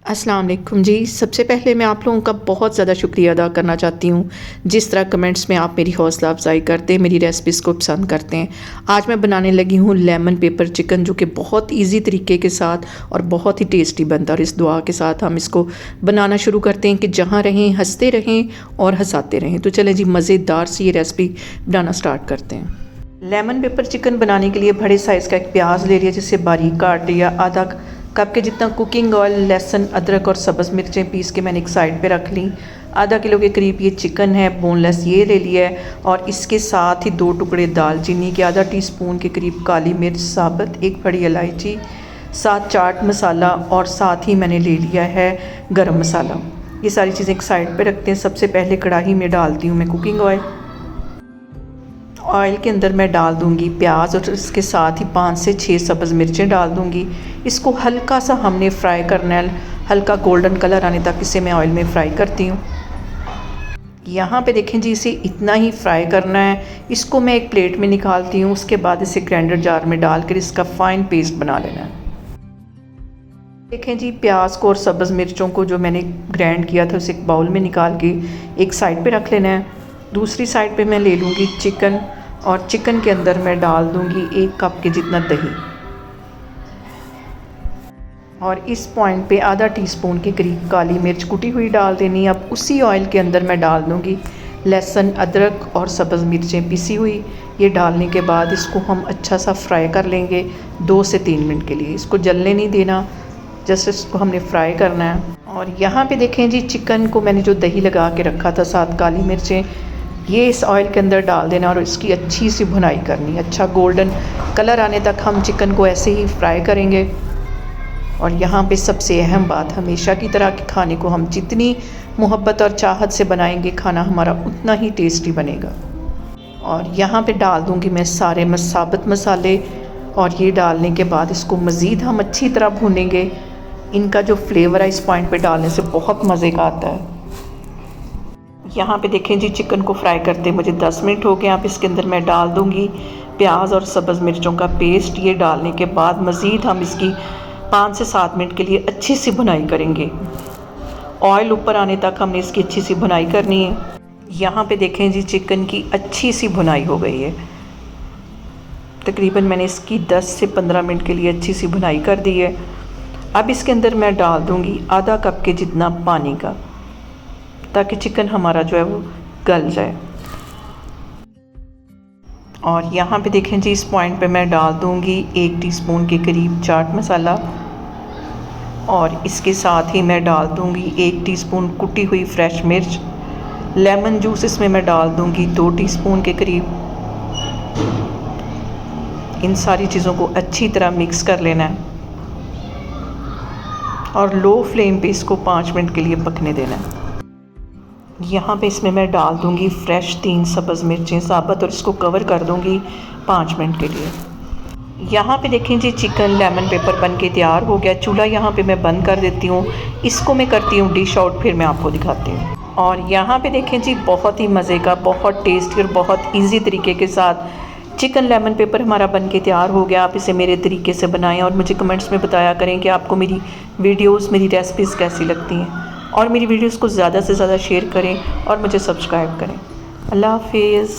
अस्सलाम वालेकुम जी। सबसे पहले मैं आप लोगों का बहुत ज़्यादा शुक्रिया अदा करना चाहती हूँ जिस तरह कमेंट्स में आप मेरी हौसला अफजाई करते हैं, मेरी रेसिपीज़ को पसंद करते हैं। आज मैं बनाने लगी हूँ लेमन पेपर चिकन, जो कि बहुत इजी तरीके के साथ और बहुत ही टेस्टी बनता है। और इस दुआ के साथ हम इसको बनाना शुरू करते हैं कि जहाँ रहें हंसते रहें और हंसाते रहें। तो चलें जी, मज़ेदार सी ये रेसिपी बनाना स्टार्ट करते हैं। लेमन पेपर चिकन बनाने के लिए बड़े साइज़ का एक प्याज ले लिया, जिसे बारीक काट लिया। आधा कप के जितना कुकिंग ऑयल, लहसुन, अदरक और सब्ज़ मिर्चें पीस के मैंने एक साइड पे रख ली। आधा किलो के करीब ये चिकन है, बोनलेस, ये ले लिया है। और इसके साथ ही 2 टुकड़े दालचीनी के, आधा टीस्पून के करीब काली मिर्च साबुत, 1 बड़ी इलायची, 7 चाट मसाला और साथ ही मैंने ले लिया है गरम मसाला। ये सारी चीज़ें एक साइड पे रखते हैं। सबसे पहले कढ़ाई में डालती हूँ मैं कुकिंग ऑयल। ऑयल के अंदर मैं डाल दूंगी प्याज और इसके साथ ही 5 से 6 सब्ज़ मिर्चें डाल दूंगी। इसको हल्का सा हमने फ्राई करना है, हल्का गोल्डन कलर आने तक इसे मैं ऑयल में फ्राई करती हूँ। यहाँ पे देखें जी, इसे इतना ही फ्राई करना है। इसको मैं एक प्लेट में निकालती हूँ। उसके बाद इसे ग्राइंडर जार में डालकर इसका फाइन पेस्ट बना लेना है। देखें जी, प्याज को और सब्ज़ मिर्चों को जो मैंने ग्राइंड किया था उसे एक बाउल में निकाल के एक साइड पे रख लेना है। दूसरी साइड पे मैं ले लूँगी चिकन, और चिकन के अंदर मैं डाल दूँगी 1 कप के जितना दही। और इस पॉइंट पे आधा टीस्पून के करीब काली मिर्च कुटी हुई डाल देनी। अब उसी ऑयल के अंदर मैं डाल दूँगी लहसुन, अदरक और सब्ज़ मिर्चें पिसी हुई। ये डालने के बाद इसको हम अच्छा सा फ्राई कर लेंगे 2 से 3 मिनट के लिए। इसको जलने नहीं देना, जैसे इसको हमने फ्राई करना है। और यहाँ पे देखें जी, चिकन को मैंने जो दही लगा के रखा था, साथ काली मिर्चें, ये इस ऑयल के अंदर डाल देना और इसकी अच्छी सी भुनाई करनी। अच्छा गोल्डन कलर आने तक हम चिकन को ऐसे ही फ्राई करेंगे। और यहाँ पे सबसे अहम बात, हमेशा की तरह के खाने को हम जितनी मोहब्बत और चाहत से बनाएंगे, खाना हमारा उतना ही टेस्टी बनेगा। और यहाँ पे डाल दूँगी मैं सारे साबुत मसाले। और ये डालने के बाद इसको मज़ीद हम अच्छी तरह भूनेंगे। इनका जो फ्लेवर है इस पॉइंट पे डालने से बहुत मज़े का आता है। यहाँ पे देखें जी, चिकन को फ्राई करते मुझे 10 मिनट हो गए। अब इसके अंदर मैं डाल दूँगी प्याज और सब्ज़ मिर्चों का पेस्ट। ये डालने के बाद मज़ीद हम इसकी 5 से 7 मिनट के लिए अच्छी सी भुनाई करेंगे। ऑयल ऊपर आने तक हमने इसकी अच्छी सी भुनाई करनी है। यहाँ पे देखें जी, चिकन की अच्छी सी भुनाई हो गई है। तकरीबन मैंने इसकी 10 से 15 मिनट के लिए अच्छी सी भुनाई कर दी है। अब इसके अंदर मैं डाल दूँगी आधा कप के जितना पानी का, ताकि चिकन हमारा जो है वो गल जाए। और यहाँ पे देखें जी, इस पॉइंट पे मैं डाल दूँगी 1 टीस्पून के करीब चाट मसाला। और इसके साथ ही मैं डाल दूँगी 1 टीस्पून कुटी हुई फ्रेश मिर्च। लेमन जूस इसमें मैं डाल दूँगी 2 टीस्पून के करीब। इन सारी चीज़ों को अच्छी तरह मिक्स कर लेना है और लो फ्लेम पे इसको 5 मिनट के लिए पकने देना है। यहाँ पे इसमें मैं डाल दूँगी फ्रेश 3 सब्ज़ मिर्चें साबुत और इसको कवर कर दूँगी 5 मिनट के लिए। यहाँ पे देखें जी, चिकन लेमन पेपर बन के तैयार हो गया। चूल्हा यहाँ पे मैं बंद कर देती हूँ। इसको मैं करती हूँ डिश आउट, फिर मैं आपको दिखाती हूँ। और यहाँ पे देखें जी, बहुत ही मज़े का, बहुत टेस्टी और बहुत ईजी तरीके के साथ चिकन लेमन पेपर हमारा बन के तैयार हो गया। आप इसे मेरे तरीके से बनाएं और मुझे कमेंट्स में बताया करें कि आपको मेरी वीडियोस, मेरी रेसिपीज़ कैसी लगती हैं। और मेरी वीडियोस को ज़्यादा से ज़्यादा शेयर करें और मुझे सब्सक्राइब करें। अल्लाह हाफिज़।